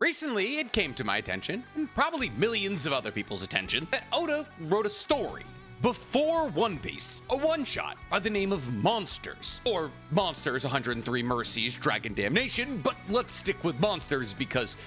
Recently, it came to my attention, and probably millions of other people's attention, that Oda wrote a story before One Piece, a one-shot by the name of Monsters, or Monsters 103 Mercies Dragon Damnation, but let's stick with Monsters because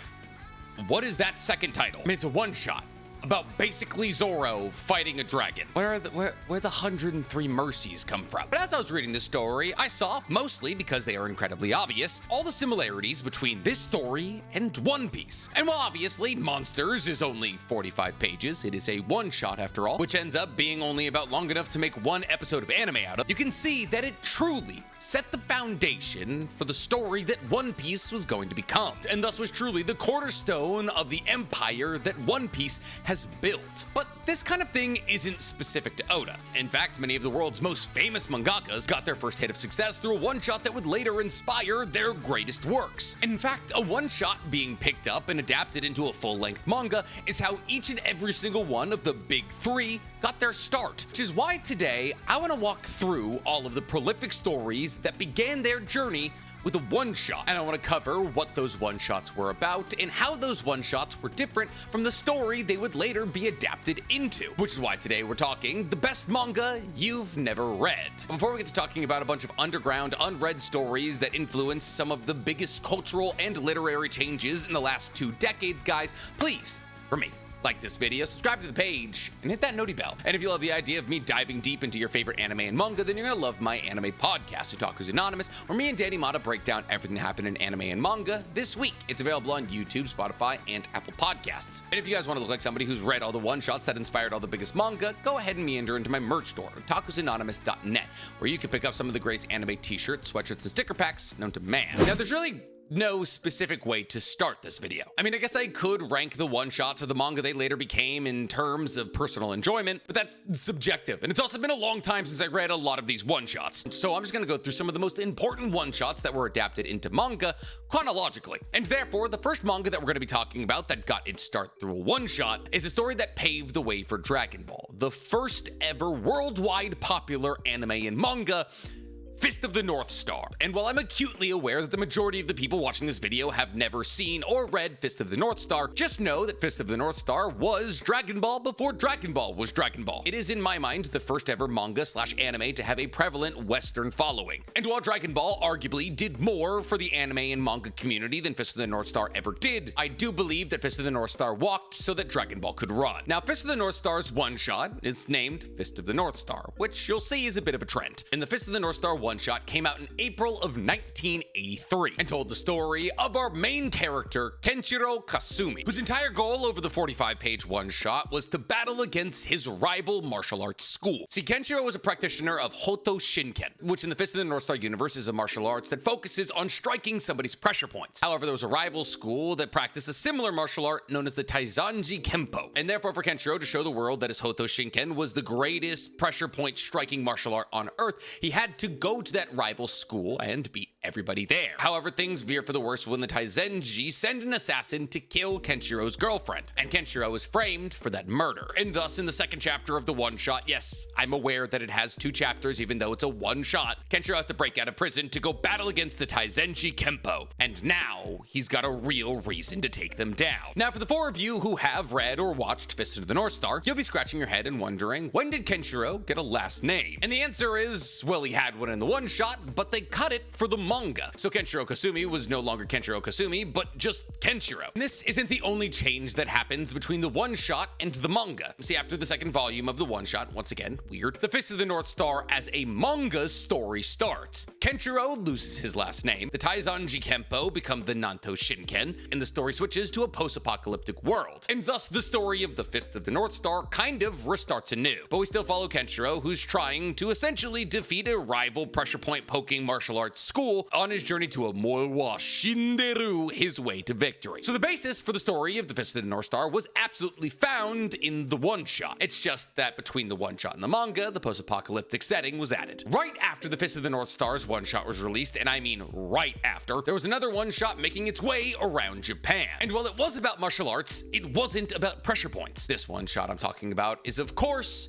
what is that second title? I mean, it's a one-shot about basically Zoro fighting a dragon. Where the 103 Mercies come from? But as I was reading this story, I saw, mostly because they are incredibly obvious, all the similarities between this story and One Piece. And while obviously Monsters is only 45 pages, it is a one-shot after all, which ends up being only about long enough to make one episode of anime out of, you can see that it truly set the foundation for the story that One Piece was going to become, and thus was truly the cornerstone of the empire that One Piece has built. But this kind of thing isn't specific to Oda. In fact, many of the world's most famous mangakas got their first hit of success through a one-shot that would later inspire their greatest works. In fact, a one-shot being picked up and adapted into a full-length manga is how each and every single one of the big three got their start. Which is why today I want to walk through all of the prolific stories that began their journey with a one-shot, and I want to cover what those one-shots were about and how those one-shots were different from the story they would later be adapted into, which is why today we're talking the best manga you've never read. Before we get to talking about a bunch of underground, unread stories that influenced some of the biggest cultural and literary changes in the last 2 decades, guys, please, for me, like this video, subscribe to the page, and hit that noti bell. And if you love the idea of me diving deep into your favorite anime and manga, then you're gonna love my anime podcast, Otaku's Anonymous, where me and Danny Mata break down everything that happened in anime and manga this week. It's available on YouTube, Spotify, and Apple Podcasts. And if you guys want to look like somebody who's read all the one-shots that inspired all the biggest manga, go ahead and meander into my merch store, otakusanonymous.net, where you can pick up some of the greatest anime t-shirts, sweatshirts, and sticker packs known to man. Now, there's really no specific way to start this video. I mean, I guess I could rank the one-shots of the manga they later became in terms of personal enjoyment, but that's subjective. And it's also been a long time since I read a lot of these one-shots. So I'm just gonna go through some of the most important one-shots that were adapted into manga chronologically. And therefore, the first manga that we're gonna be talking about that got its start through a one-shot is a story that paved the way for Dragon Ball, the first ever worldwide popular anime and manga, Fist of the North Star. And while I'm acutely aware that the majority of the people watching this video have never seen or read Fist of the North Star, just know that Fist of the North Star was Dragon Ball before Dragon Ball was Dragon Ball. It is, in my mind, the first ever manga/anime to have a prevalent Western following. And while Dragon Ball arguably did more for the anime and manga community than Fist of the North Star ever did, I do believe that Fist of the North Star walked so that Dragon Ball could run. Now, Fist of the North Star's one-shot is named Fist of the North Star, which you'll see is a bit of a trend. And the Fist of the North Star one-shot came out in April of 1983 and told the story of our main character, Kenshiro Kasumi, whose entire goal over the 45-page one-shot was to battle against his rival martial arts school. See, Kenshiro was a practitioner of Hoto Shinken, which in the Fist of the North Star universe is a martial arts that focuses on striking somebody's pressure points. However, there was a rival school that practiced a similar martial art known as the Taizanji Kempo, and therefore for Kenshiro to show the world that his Hoto Shinken was the greatest pressure point striking martial art on Earth, he had to go to that rival school and beat everybody there. However, things veer for the worse when the Taizenji send an assassin to kill Kenshiro's girlfriend, and Kenshiro is framed for that murder. And thus, in the second chapter of the one-shot, yes, I'm aware that it has 2 chapters even though it's a one-shot, Kenshiro has to break out of prison to go battle against the Taizenji Kempo, and now he's got a real reason to take them down. Now, for the 4 of you who have read or watched Fist of the North Star, you'll be scratching your head and wondering, when did Kenshiro get a last name? And the answer is, well, he had one in the one-shot, but they cut it for the manga. So Kenshiro Kasumi was no longer Kenshiro Kasumi, but just Kenshiro. And this isn't the only change that happens between the one-shot and the manga. See, after the second volume of the one-shot, once again, weird, the Fist of the North Star as a manga story starts. Kenshiro loses his last name, the Taizanji Kempo become the Nanto Shinken, and the story switches to a post-apocalyptic world. And thus, the story of the Fist of the North Star kind of restarts anew. But we still follow Kenshiro, who's trying to essentially defeat a rival pressure point poking martial arts school on his journey to a Moewa Shinderu, his way to victory. So the basis for the story of the Fist of the North Star was absolutely found in the one-shot. It's just that between the one-shot and the manga, the post-apocalyptic setting was added. Right after the Fist of the North Star's one-shot was released, and I mean right after, there was another one-shot making its way around Japan. And while it was about martial arts, it wasn't about pressure points. This one-shot I'm talking about is, of course,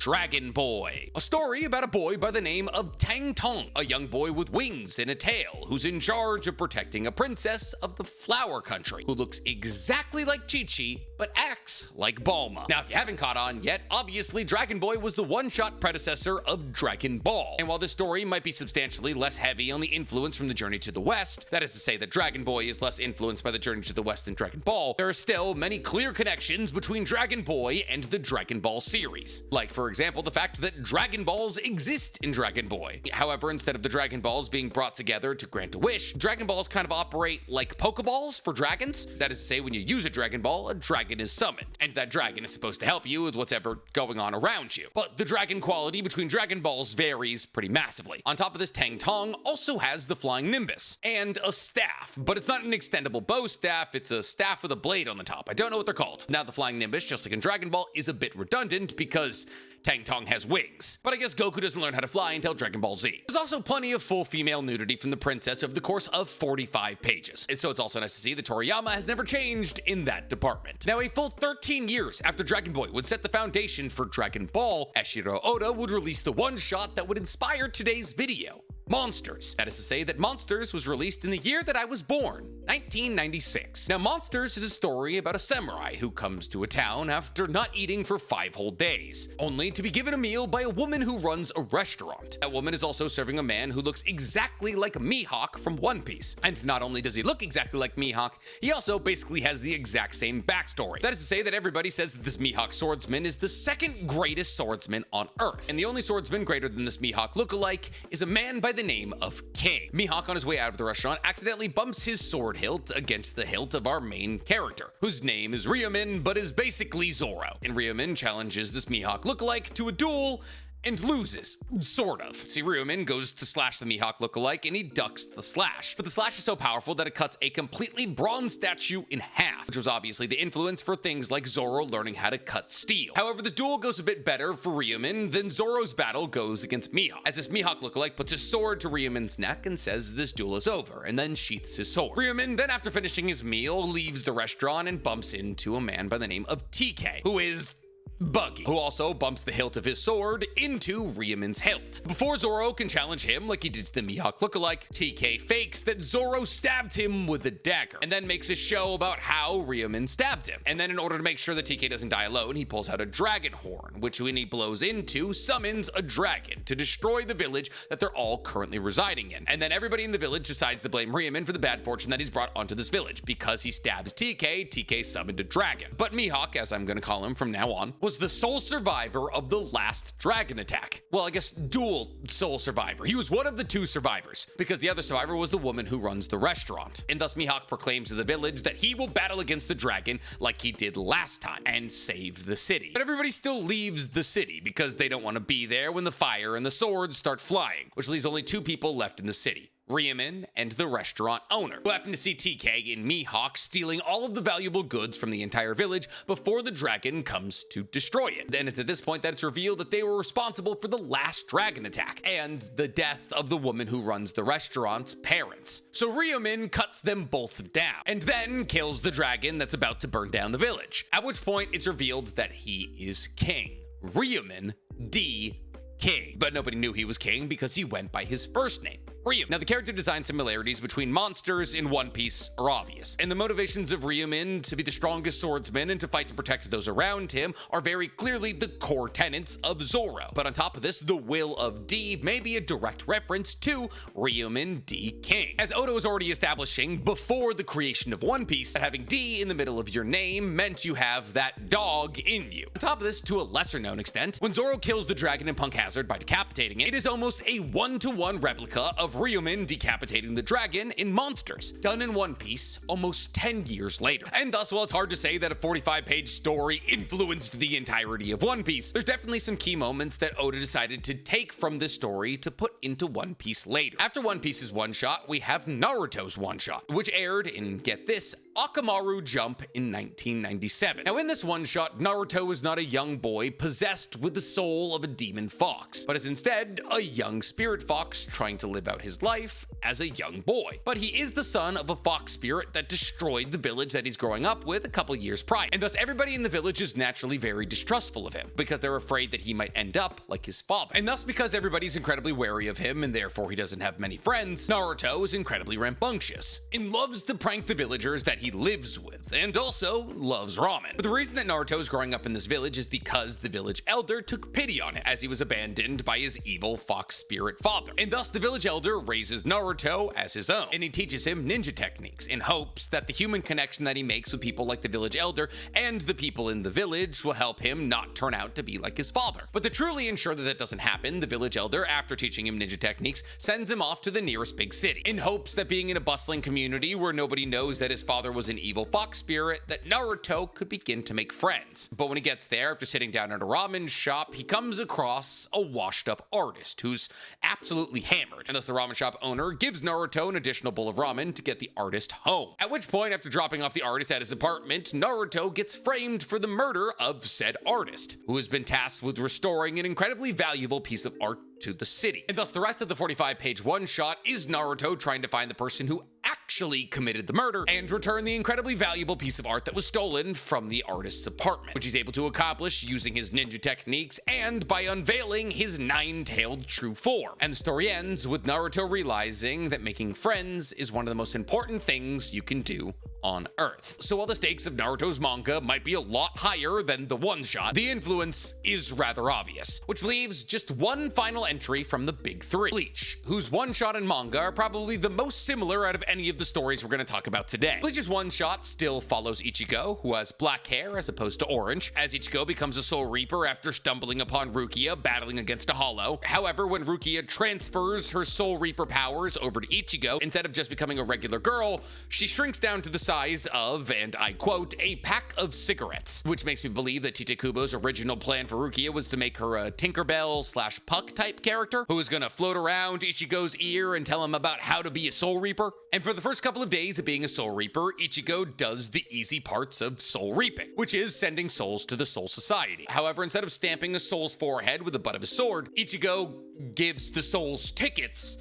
Dragon Boy, a story about a boy by the name of Tang Tong, a young boy with wings and a tail who's in charge of protecting a princess of the Flower Country who looks exactly like Chi-Chi but acts like Bulma. Now, if you haven't caught on yet, obviously Dragon Boy was the one-shot predecessor of Dragon Ball. And while this story might be substantially less heavy on the influence from the Journey to the West, that is to say that Dragon Boy is less influenced by the Journey to the West than Dragon Ball, there are still many clear connections between Dragon Boy and the Dragon Ball series. Like, for example, the fact that Dragon Balls exist in Dragon Boy. However, instead of the Dragon Balls being brought together to grant a wish, Dragon Balls kind of operate like Pokeballs for dragons. That is to say, when you use a Dragon Ball, a dragon is summoned, and that dragon is supposed to help you with what's ever going on around you. But the dragon quality between Dragon Balls varies pretty massively. On top of this, Tang Tong also has the Flying Nimbus and a staff, but it's not an extendable bow staff, it's a staff with a blade on the top. I don't know what they're called. Now, the Flying Nimbus, just like in Dragon Ball, is a bit redundant because Tang Tong has wings, but I guess Goku doesn't learn how to fly until Dragon Ball Z. There's also plenty of full female nudity from the princess over the course of 45 pages, and so it's also nice to see that Toriyama has never changed in that department. Now, a full 13 years after Dragon Boy would set the foundation for Dragon Ball, Eiichiro Oda would release the one-shot that would inspire today's video. Monsters. That is to say that Monsters was released in the year that I was born, 1996. Now, Monsters is a story about a samurai who comes to a town after not eating for 5 whole days, only to be given a meal by a woman who runs a restaurant. That woman is also serving a man who looks exactly like Mihawk from One Piece. And not only does he look exactly like Mihawk, he also basically has the exact same backstory. That is to say that everybody says that this Mihawk swordsman is the second greatest swordsman on Earth. And the only swordsman greater than this Mihawk lookalike is a man by the name of King. Mihawk, on his way out of the restaurant, accidentally bumps his sword hilt against the hilt of our main character, whose name is Ryumin, but is basically Zoro. And Ryumin challenges this Mihawk lookalike to a duel and loses, sort of. See, Ryumin goes to slash the Mihawk lookalike and he ducks the slash. But the slash is so powerful that it cuts a completely bronze statue in half, which was obviously the influence for things like Zoro learning how to cut steel. However, the duel goes a bit better for Ryumin than Zoro's battle goes against Mihawk, as this Mihawk lookalike puts his sword to Ryumin's neck and says this duel is over, and then sheaths his sword. Ryumin then, after finishing his meal, leaves the restaurant and bumps into a man by the name of TK, who is Buggy, who also bumps the hilt of his sword into Ryumin's hilt. Before Zoro can challenge him like he did to the Mihawk lookalike, TK fakes that Zoro stabbed him with a dagger, and then makes a show about how Ryumin stabbed him. And then in order to make sure that TK doesn't die alone, he pulls out a dragon horn, which when he blows into, summons a dragon to destroy the village that they're all currently residing in. And then everybody in the village decides to blame Ryumin for the bad fortune that he's brought onto this village. Because he stabbed TK, TK summoned a dragon. But Mihawk, as I'm gonna call him from now on, was the sole survivor of the last dragon attack. Well, I guess dual sole survivor. He was one of the 2 survivors, because the other survivor was the woman who runs the restaurant. And thus Mihawk proclaims to the village that he will battle against the dragon like he did last time and save the city. But everybody still leaves the city because they don't want to be there when the fire and the swords start flying, which leaves only 2 people left in the city: Ryumin and the restaurant owner, who happen to see TK and Mihawk stealing all of the valuable goods from the entire village before the dragon comes to destroy it. Then it's at this point that it's revealed that they were responsible for the last dragon attack and the death of the woman who runs the restaurant's parents. So Ryumin cuts them both down and then kills the dragon that's about to burn down the village, at which point it's revealed that he is king, Ryumin D. King. But nobody knew he was king because he went by his first name, Ryu. Now, the character design similarities between monsters in One Piece are obvious, and the motivations of Ryumin to be the strongest swordsman and to fight to protect those around him are very clearly the core tenets of Zoro. But on top of this, the will of D may be a direct reference to Ryumin D. King, as Oda was already establishing before the creation of One Piece that having D in the middle of your name meant you have that dog in you. On top of this, to a lesser known extent, when Zoro kills the dragon in Punk Hazard by decapitating it, it is almost a 1-to-1 replica of Ryumin decapitating the dragon in Monsters, done in One Piece almost 10 years later. And thus, while it's hard to say that a 45-page story influenced the entirety of One Piece, there's definitely some key moments that Oda decided to take from this story to put into One Piece later. After One Piece's one-shot, we have Naruto's one-shot, which aired in, get this, Akamaru Jump in 1997. Now, in this one-shot, Naruto is not a young boy possessed with the soul of a demon fox, but is instead a young spirit fox trying to live out his life as a young boy. But he is the son of a fox spirit that destroyed the village that he's growing up with a couple years prior, and thus everybody in the village is naturally very distrustful of him because they're afraid that he might end up like his father. And thus, because everybody's incredibly wary of him and therefore he doesn't have many friends, Naruto is incredibly rambunctious and loves to prank the villagers that he lives with, and also loves ramen. But the reason that Naruto is growing up in this village is because the village elder took pity on it as he was abandoned by his evil fox spirit father. And thus the village elder raises Naruto as his own, and he teaches him ninja techniques in hopes that the human connection that he makes with people like the village elder and the people in the village will help him not turn out to be like his father. But to truly ensure that that doesn't happen, the village elder, after teaching him ninja techniques, sends him off to the nearest big city in hopes that being in a bustling community where nobody knows that his father was an evil fox spirit, that Naruto could begin to make friends. But when he gets there, after sitting down at a ramen shop, he comes across a washed up artist who's absolutely hammered, and thus the ramen shop owner gives Naruto an additional bowl of ramen to get the artist home. At which point, after dropping off the artist at his apartment, Naruto gets framed for the murder of said artist, who has been tasked with restoring an incredibly valuable piece of art to the city. And thus the rest of the 45-page one-shot is Naruto trying to find the person who actually committed the murder and return the incredibly valuable piece of art that was stolen from the artist's apartment, which he's able to accomplish using his ninja techniques and by unveiling his nine-tailed true form. And the story ends with Naruto realizing that making friends is one of the most important things you can do on Earth. So while the stakes of Naruto's manga might be a lot higher than the one-shot, the influence is rather obvious, which leaves just one final entry from the big three: Bleach, whose one-shot and manga are probably the most similar out of any of the stories we're going to talk about today. Bleach's one-shot still follows Ichigo, who has black hair as opposed to orange, as Ichigo becomes a Soul Reaper after stumbling upon Rukia battling against a Hollow. However, when Rukia transfers her Soul Reaper powers over to Ichigo, instead of just becoming a regular girl, she shrinks down to the size of, and I quote, a pack of cigarettes, which makes me believe that Tite Kubo's original plan for Rukia was to make her a Tinkerbell / Puck type character who is gonna float around Ichigo's ear and tell him about how to be a Soul Reaper. And for the first couple of days of being a Soul Reaper, Ichigo does the easy parts of soul reaping, which is sending souls to the Soul Society. However, instead of stamping a soul's forehead with the butt of his sword, Ichigo gives the souls tickets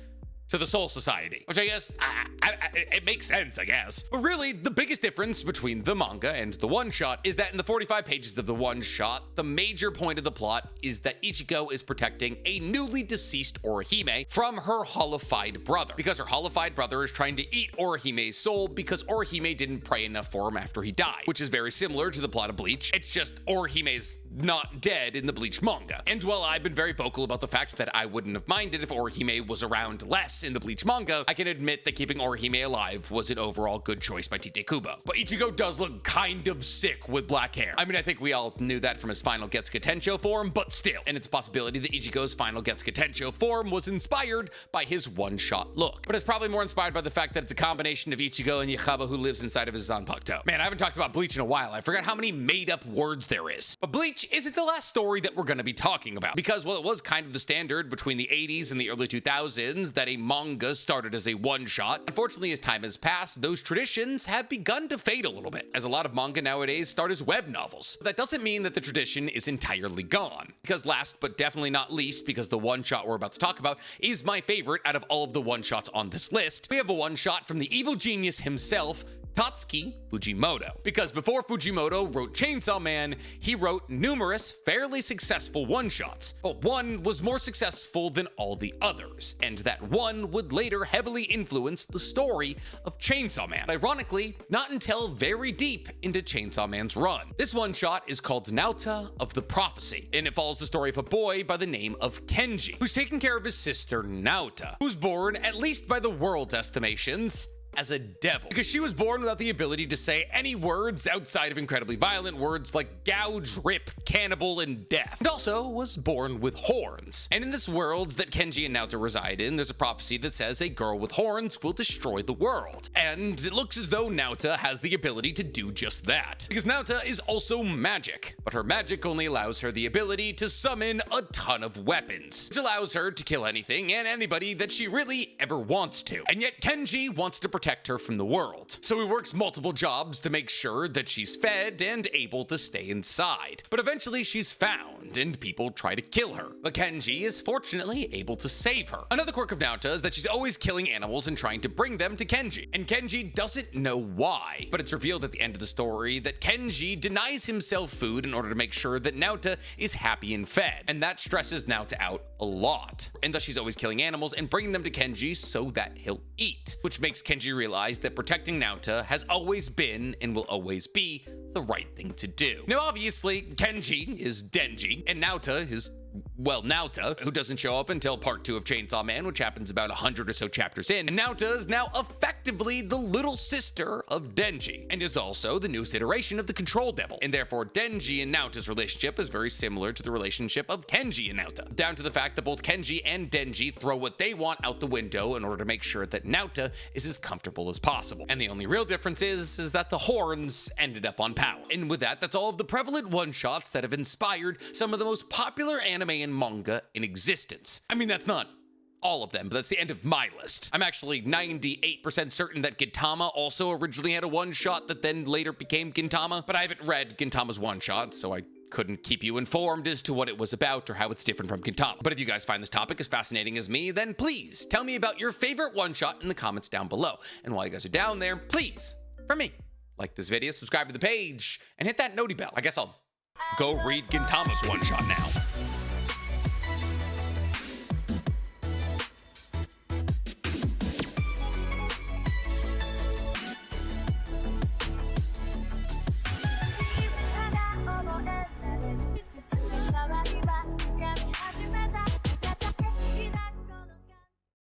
to the Soul Society, which I guess, it makes sense, I guess. But really, the biggest difference between the manga and the one-shot is that in the 45 pages of the one-shot, the major point of the plot is that Ichigo is protecting a newly deceased Orihime from her hollified brother, because her hollified brother is trying to eat Orihime's soul because Orihime didn't pray enough for him after he died, which is very similar to the plot of Bleach. It's just Orihime's not dead in the Bleach manga. And while I've been very vocal about the fact that I wouldn't have minded if Orihime was around less in the Bleach manga, I can admit that keeping Orihime alive was an overall good choice by Tite Kubo. But Ichigo does look kind of sick with black hair. I mean, I think we all knew that from his final Getsuga Tensho form, but still. And it's a possibility that Ichigo's final Getsuga Tensho form was inspired by his one-shot look. But it's probably more inspired by the fact that it's a combination of Ichigo and Yahaba who lives inside of his Zanpakuto. Man, I haven't talked about Bleach in a while. I forgot how many made-up words there is. But Bleach isn't the last story that we're going to be talking about, because while it was kind of the standard between the 80s and the early 2000s that a manga started as a one-shot, unfortunately as time has passed, those traditions have begun to fade a little bit, as a lot of manga nowadays start as web novels. But that doesn't mean that the tradition is entirely gone, because last but definitely not least, because the one-shot we're about to talk about is my favorite out of all of the one-shots on this list, we have a one-shot from the evil genius himself, Tatsuki Fujimoto. Because before Fujimoto wrote Chainsaw Man, he wrote numerous fairly successful one-shots, but one was more successful than all the others, and that one would later heavily influence the story of Chainsaw Man. Ironically, not until very deep into Chainsaw Man's run. This one-shot is called Naota of the Prophecy, and it follows the story of a boy by the name of Kenji, who's taking care of his sister Naota, who's born, at least by the world's estimations, as a devil, because she was born without the ability to say any words outside of incredibly violent words like gouge, rip, cannibal, and death, and also was born with horns. And in this world that Kenji and Naota reside in, there's a prophecy that says a girl with horns will destroy the world, and it looks as though Naota has the ability to do just that, because Naota is also magic, but her magic only allows her the ability to summon a ton of weapons, which allows her to kill anything and anybody that she really ever wants to. And yet Kenji wants to protect her from the world. So he works multiple jobs to make sure that she's fed and able to stay inside. But eventually she's found, and people try to kill her. But Kenji is fortunately able to save her. Another quirk of Naruto is that she's always killing animals and trying to bring them to Kenji. And Kenji doesn't know why, but it's revealed at the end of the story that Kenji denies himself food in order to make sure that Naruto is happy and fed. And that stresses Naruto out a lot. And thus she's always killing animals and bringing them to Kenji so that he'll eat, which makes Kenji realize that protecting Naruto has always been and will always be the right thing to do. Now obviously, Kenji is Denji, and Naruto is, well, Naruto, who doesn't show up until part 2 of Chainsaw Man, which happens about 100 or so chapters in. And Naruto is now effectively the little sister of Denji, and is also the newest iteration of the Control Devil. And therefore, Denji and Naruto's relationship is very similar to the relationship of Kenji and Naruto, down to the fact that both Kenji and Denji throw what they want out the window in order to make sure that Naruto is as comfortable as possible. And the only real difference is that the horns ended up on power. And with that, that's all of the prevalent one-shots that have inspired some of the most popular anime and manga in existence. I mean, that's not all of them, but that's the end of my list. I'm actually 98% certain that Gintama also originally had a one-shot that then later became Gintama, but I haven't read Gintama's one-shot, so I couldn't keep you informed as to what it was about or how it's different from Gintama. But if you guys find this topic as fascinating as me, then please tell me about your favorite one-shot in the comments down below. And while you guys are down there, please, for me, like this video, subscribe to the page, and hit that noti bell. I guess I'll go read Gintama's one-shot now.